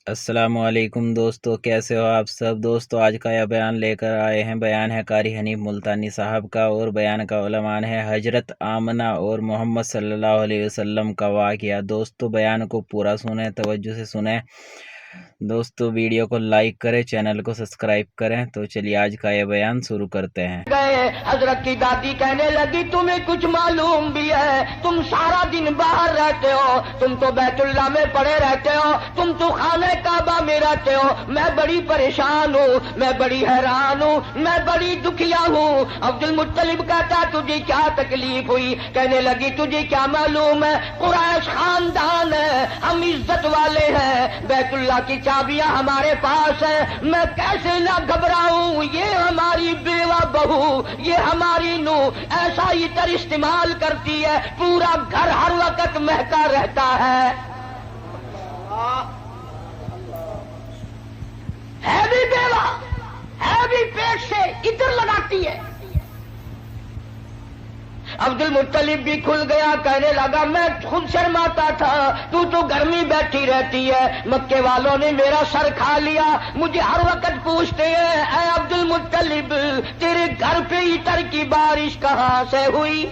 अस्सलाम वालेकुम दोस्तों, कैसे हो आप सब दोस्तों। आज का यह बयान लेकर आए हैं। बयान है कारी हनीफ मुल्तानी साहब का और बयान का उलमान है हजरत आमना और मोहम्मद सल्लल्लाहु अलैहि वसल्लम का वाक़या। दोस्तों बयान को पूरा सुने, तवज्जो से सुने दोस्तों। वीडियो को लाइक करें, चैनल को सब्सक्राइब करें। तो चलिए आज का यह बयान शुरू करते हैं। गए हजरत की दादी कहने लगी तुम्हें कुछ मालूम भी है, तुम सारा दिन बाहर रहते हो, तुम तो बैतुल्ला में पड़े रहते हो, तुम तो खाने काबा में रहते हो। मैं बड़ी परेशान हूँ, मैं बड़ी हैरान हूँ, मैं बड़ी दुखिया हूँ। अब्दुल मुत्तलिब कहता तुझे क्या तकलीफ हुई? कहने लगी तुझे क्या मालूम है, कुरैश खानदान है, हम इज्जत वाले हैं, बैतुल्ला की चाबियां हमारे पास है, मैं कैसे ना घबराऊं। ये हमारी बेवा बहू, ये हमारी नूह ऐसा इतर इस्तेमाल करती है, पूरा घर हर वक्त महका रहता है भी बेवा है भी पेट से इतर लगाती है। अब्दुल मुत्तलिब भी खुल गया, कहने लगा मैं खुद शर्माता था, तू तो घर में बैठी रहती है, मक्के वालों ने मेरा सर खा लिया, मुझे हर वक्त पूछते हैं ऐ अब्दुल मुत्तलिब तेरे घर पे इतर की बारिश कहां से हुई?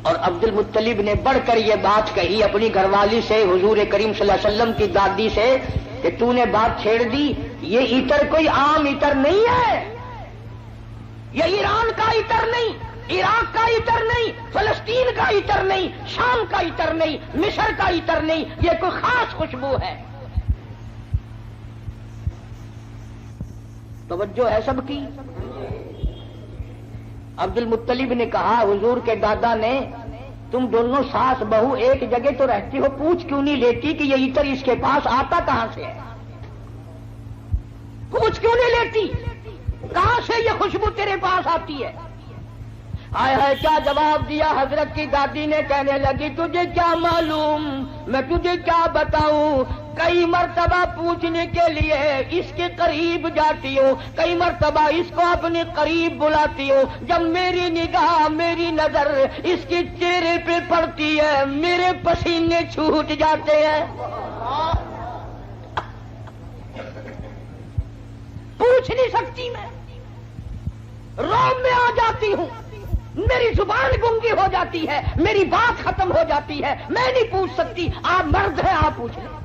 और अब्दुल मुत्तलिब ने बढ़कर यह बात कही अपनी घरवाली से, हुजूर करीम सल्लल्लाहु अलैहि वसल्लम की दादी से, कि तूने बात छेड़ दी, ये इतर कोई आम इतर नहीं है, ये ईरान का इतर नहीं, इराक का इतर नहीं, फलस्तीन का इतर नहीं, शाम का इतर नहीं, मिस्र का इतर नहीं, ये कोई खास खुशबू है। तवज्जो है सबकी। अब्दुल मुत्तलिब ने कहा हुजूर के दादा ने, तुम दोनों सास बहू एक जगह तो रहती हो, पूछ क्यों नहीं लेती कि ये इतर इसके पास आता कहां से है? पूछ क्यों नहीं लेती, कहां से ये खुशबू तेरे पास आती है? हाय हाय क्या जवाब दिया हजरत की दादी ने। कहने लगी तुझे क्या मालूम, मैं तुझे क्या बताऊं, कई मर्तबा पूछने के लिए इसके करीब जाती हूँ, कई मर्तबा इसको अपने करीब बुलाती हूँ, जब मेरी निगाह मेरी नजर इसके चेहरे पे पड़ती है मेरे पसीने छूट जाते हैं। पूछ नहीं सकती मैं, रोम में आ जाती हूँ, मेरी जुबान गुंगी हो जाती है, मेरी बात खत्म हो जाती है, मैं नहीं पूछ सकती। आप मर्द हैं, आप पूछ लें।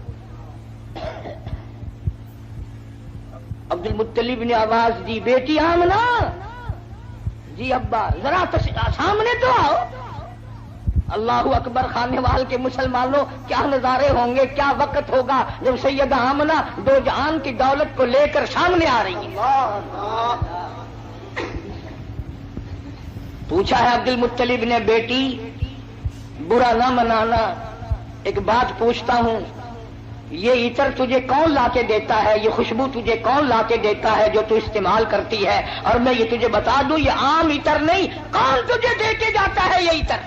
अब्दुल मुत्तलिब ने आवाज दी, बेटी आमना। जी अब्बा जरा सामने तो आओ। अल्लाहु अकबर, खाने वाल के मुसलमानों क्या नजारे होंगे, क्या वक्त होगा जब सैयदा आमना दो जहान की दौलत को लेकर सामने आ रही है। पूछा है अब्दुल मुत्तलिब ने, बेटी बुरा ना मनाना, एक बात पूछता हूं, ये इतर तुझे कौन लाके देता है, ये खुशबू तुझे कौन लाके देता है जो तू इस्तेमाल करती है? और मैं ये तुझे बता दूं, ये आम इतर नहीं, कौन तुझे देके जाता है ये इतर?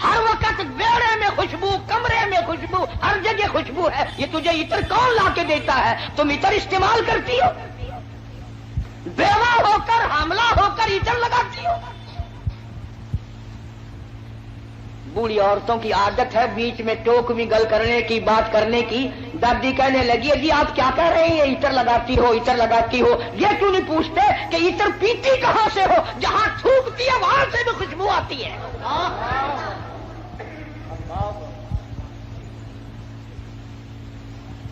हर वक्त बेड़े में खुशबू, कमरे में खुशबू, हर जगह खुशबू है, ये तुझे इतर कौन लाके देता है? तुम इतर इस्तेमाल करती हो, बेवा होकर हमला होकर इतर लगाती हो। बूढ़ी औरतों की आदत है बीच में टोक में गल करने की, बात करने की। दादी कहने लगी जी आप क्या कह रहे हैं, इतर लगाती हो, इतर लगाती हो, ये क्यों नहीं पूछते कि इतर पीती कहां से हो? जहां थूकती है वहां से भी खुशबू आती है।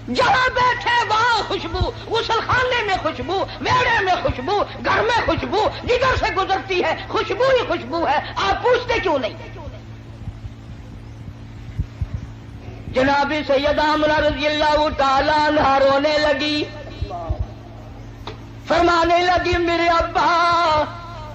जहां बैठे वहां खुशबू, गुसलखाने में खुशबू, मेड़े में खुशबू, घर में खुशबू, जिधर से गुजरती है खुशबू ही खुशबू है। आप पूछते क्यों नहीं? जनाबी सैयदा आमना रज़ियल्लाहु ताला अन्हा रोने लगी, फरमाने लगी मेरे अब्बा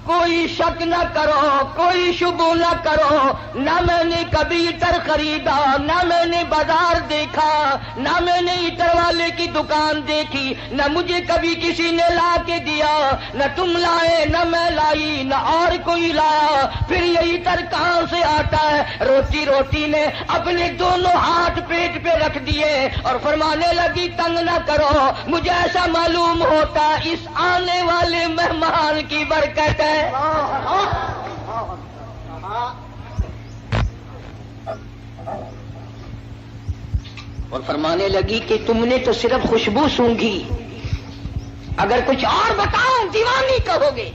कोई शक न करो, कोई शुबू न करो, न मैंने कभी इतर खरीदा, न मैंने बाजार देखा, न मैंने इतर वाले की दुकान देखी, न मुझे कभी किसी ने ला के दिया, न तुम लाए न मैं लाई न और कोई लाया, फिर ये इतर कहां से आता है? रोती रोती ने अपने दोनों हाथ पेट पे रख दिए और फरमाने लगी तंग न करो, मुझे ऐसा मालूम होता इस आने वाले मेहमान की बरकत है। اور فرمانے لگی کہ تم نے تو صرف خوشبو سونگھی، اگر کچھ اور بتاؤں دیوانی کہو گے۔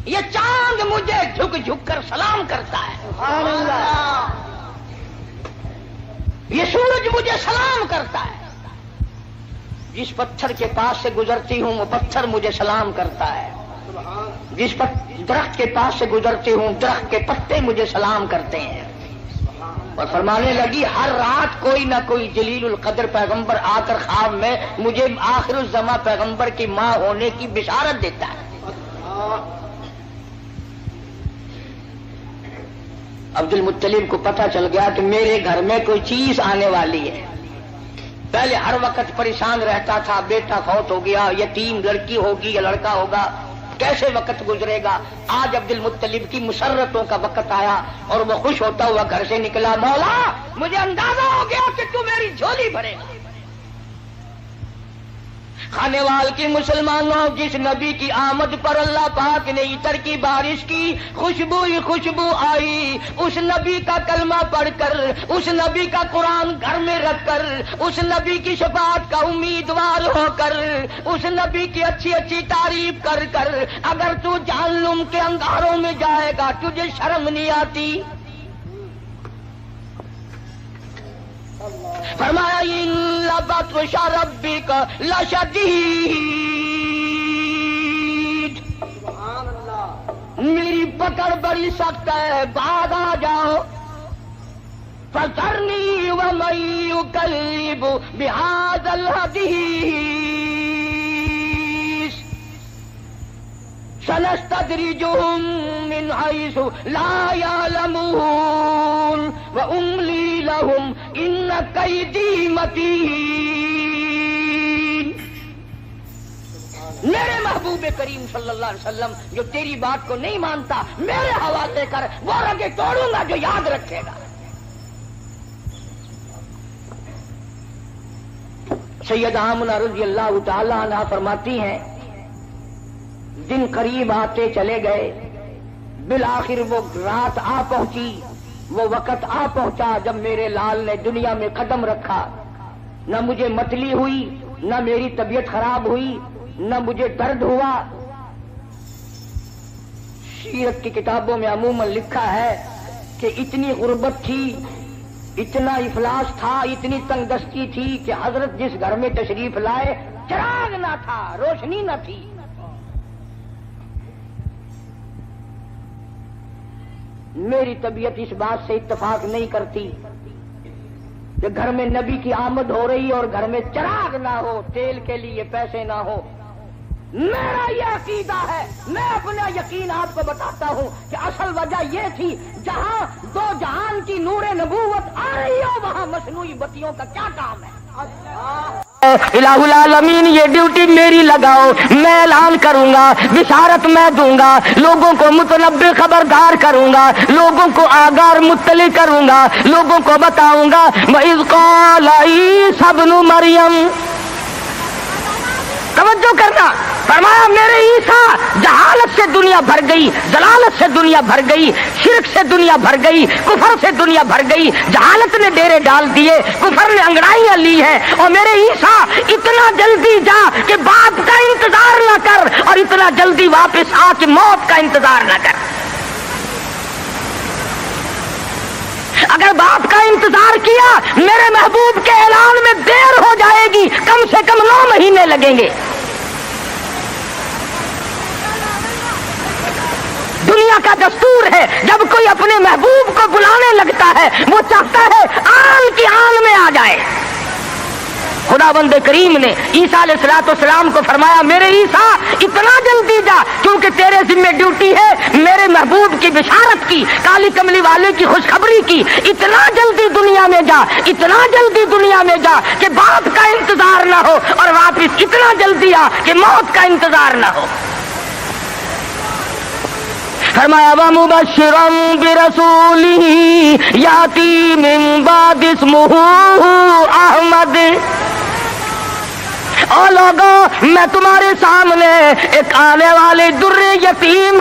یہ چاند مجھے جھک جھک کر سلام کرتا ہے، سبحان اللہ۔ یہ سورج مجھے سلام کرتا ہے، جس پتھر کے پاس سے گزرتی ہوں وہ پتھر مجھے سلام کرتا ہے، جس درخت کے پاس سے گزرتی ہوں درخت کے پتے مجھے سلام کرتے ہیں۔ اور فرمانے لگی ہر رات کوئی نہ کوئی جلیل القدر پیغمبر آ کر خواب میں مجھے آخر الزماں پیغمبر کی ماں ہونے کی بشارت دیتا ہے۔ عبد المطلب کو پتہ چل گیا کہ میرے گھر میں کوئی چیز آنے والی ہے۔ پہلے ہر وقت پریشان رہتا تھا، بیٹا فوت ہو گیا، یتیم لڑکی ہوگی یا لڑکا ہوگا، کیسے وقت گزرے گا۔ آج عبد المطلب کی مسرتوں کا وقت آیا اور وہ خوش ہوتا ہوا گھر سے نکلا، مولا مجھے اندازہ ہو گیا کہ تو میری جھولی بھرے گا۔ کھانے وال کی مسلمانوں، جس نبی کی آمد پر اللہ پاک نے عطر کی بارش کی، خوشبو ہی خوشبو آئی، اس نبی کا کلمہ پڑھ کر، اس نبی کا قرآن گھر میں رکھ کر، اس نبی کی شفاعت کا امیدوار ہو کر، اس نبی کی اچھی اچھی تعریف کر کر اگر تو جہنم کے انگاروں میں جائے گا تجھے شرم نہیں آتی؟ فرمایا ان بطش ربک لشدید، میری پکڑ بڑی سخت ہے، بعد آ جاؤ۔ فذرنی ومن یکذب بہذا الحدیث سنستدرجهم من حيث لا يعلمون وأملي لهم إن كيدي متين۔ میرے محبوب کریم صلی اللہ علیہ وسلم جو تیری بات کو نہیں مانتا میرے حوالے کر، وہ رگے توڑوں گا جو یاد رکھے گا۔ سیدہ آمنہ رضی اللہ تعالی عنہا فرماتی ہیں دن قریب آتے چلے گئے، بالآخر وہ رات آ پہنچی، وہ وقت آ پہنچا جب میرے لال نے دنیا میں قدم رکھا۔ نہ مجھے متلی ہوئی، نہ میری طبیعت خراب ہوئی، نہ مجھے درد ہوا۔ سیرت کی کتابوں میں عموماً لکھا ہے کہ اتنی غربت تھی، اتنا افلاس تھا، اتنی تنگ دستی تھی کہ حضرت جس گھر میں تشریف لائے چراغ نہ تھا، روشنی نہ تھی۔ میری طبیعت اس بات سے اتفاق نہیں کرتی کہ گھر میں نبی کی آمد ہو رہی اور گھر میں چراغ نہ ہو، تیل کے لیے پیسے نہ ہو۔ میرا یہ عقیدہ ہے، میں اپنا یقین آپ کو بتاتا ہوں کہ اصل وجہ یہ تھی جہاں دو جہان کی نور نبوت آ رہی ہو وہاں مصنوعی بتیوں کا کیا کام ہے؟ الہ العالمین یہ ڈیوٹی میری لگاؤ، میں اعلان کروں گا، بشارت میں دوں گا، لوگوں کو متنبع خبردار کروں گا، لوگوں کو آگاہ مطلع کروں گا، لوگوں کو بتاؤں گا۔ وَإِذْ قَالَ عِیسیٰ ابْنُ مَرْیَم، توجہ کرنا، فرمایا میرے عیسیٰ جہالت سے دنیا بھر گئی، ضلالت سے دنیا بھر گئی، شرک سے دنیا بھر گئی، کفر سے دنیا بھر گئی، جہالت نے ڈیرے ڈال دیے، کفر نے انگڑائیاں لی ہیں، اور میرے عیسیٰ اتنا جلدی جا کہ باپ کا انتظار نہ کر، اور اتنا جلدی واپس آ کے موت کا انتظار نہ کر۔ اگر باپ کا انتظار کیا میرے محبوب کے اعلان میں دیر ہو جائے گی، کم سے کم 9 مہینے لگیں گے۔ دنیا کا دستور ہے جب کوئی اپنے محبوب کو بلانے لگتا ہے وہ چاہتا ہے آن کی آن میں آ جائے۔ خدا بند کریم نے عیسیٰ علیہ السلام کو فرمایا میرے عیسیٰ اتنا جلدی جا کیونکہ تیرے ذمہ ڈیوٹی ہے میرے محبوب کی بشارت کی، کالی کملی والے کی خوشخبری کی، اتنا جلدی دنیا میں جا، اتنا جلدی دنیا میں جا کہ باپ کا انتظار نہ ہو، اور واپس اتنا جلدی آ کہ موت کا انتظار نہ ہو۔ فرمایا وَمُبَشِّرًا بِرَسُولٍ يَأْتِي مِن بَعْدِهِ اسْمُهُ أَحْمَدُ۔ او لوگوں میں تمہارے سامنے ایک آنے والے در یتیم